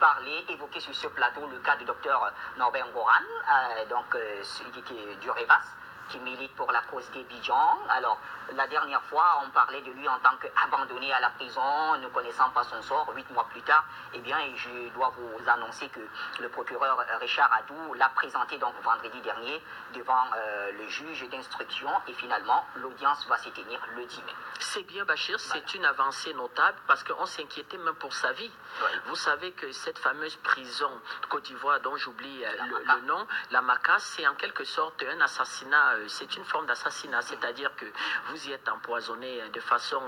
parler, évoquer sur ce plateau le cas du docteur Norbert Ngoran, celui qui est du REVAS, qui milite pour la cause des Bidjan. Alors, la dernière fois, on parlait de lui en tant qu'abandonné à la prison, ne connaissant pas son sort. 8 mois plus tard, eh bien, je dois vous annoncer que le procureur Richard Adou l'a présenté donc vendredi dernier devant le juge d'instruction et finalement, l'audience va se tenir le 10 mai. C'est bien, Bachir, c'est une avancée notable parce qu'on s'inquiétait même pour sa vie. Oui. Vous savez que cette fameuse prison Côte d'Ivoire, dont j'oublie le nom, la Maca, c'est en quelque sorte un assassinat, c'est une forme d'assassinat, c'est-à-dire que vous y êtes empoisonné de façon,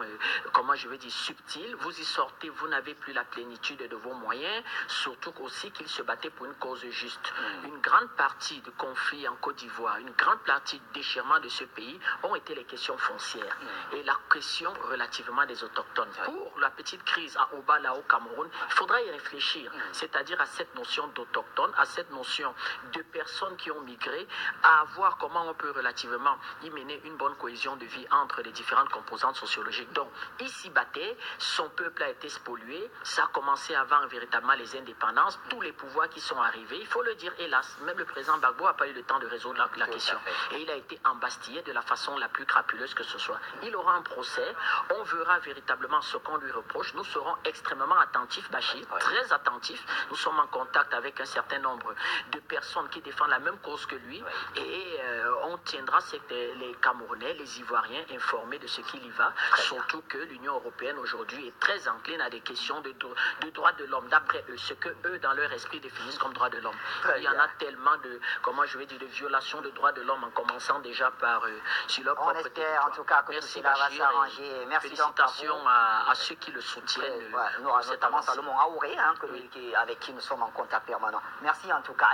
comment je vais dire, subtile, vous y sortez, vous n'avez plus la plénitude de vos moyens, surtout aussi qu'il se battait pour une cause juste. Une grande partie du conflit en Côte d'Ivoire, une grande partie du déchirement de ce pays ont été les questions foncières et la question relativement des autochtones. Pour la petite crise à Obala au Cameroun, il faudra y réfléchir, c'est-à-dire à cette notion d'autochtones, à cette notion de personnes qui ont migré, à voir comment on peut relativement y mener une bonne cohésion de vie entre les différentes composantes sociologiques. Donc, ici Baté, son peuple a été spolié, ça a commencé avant véritablement les indépendances, tous les pouvoirs qui sont arrivés, il faut le dire, hélas, même le président Gbagbo n'a pas eu le temps de résoudre la question. Et il a été embastillé de la façon la plus crapuleuse que ce soit. Il aura un procès, on verra véritablement ce qu'on lui reproche, nous serons extrêmement attentifs, Bachir, très attentifs, nous sommes en contact avec un certain nombre de personnes qui défendent la même cause que lui et on tiendra les Camerounais, les Ivoiriens informés de ce qu'il y va, surtout que l'Union européenne aujourd'hui est très encline à des questions de droits de l'homme, d'après eux, ce que eux dans leur esprit définissent comme droits de l'homme. Il y en a tellement de, comment je vais dire, de violations de droits de l'homme en commençant déjà par sur leur propre territoire. En tout cas que merci cela Bachir, va s'arranger. Merci félicitations à ceux qui le soutiennent. Notamment Salomon Aouré, avec qui nous sommes en contact permanent. Merci en tout cas.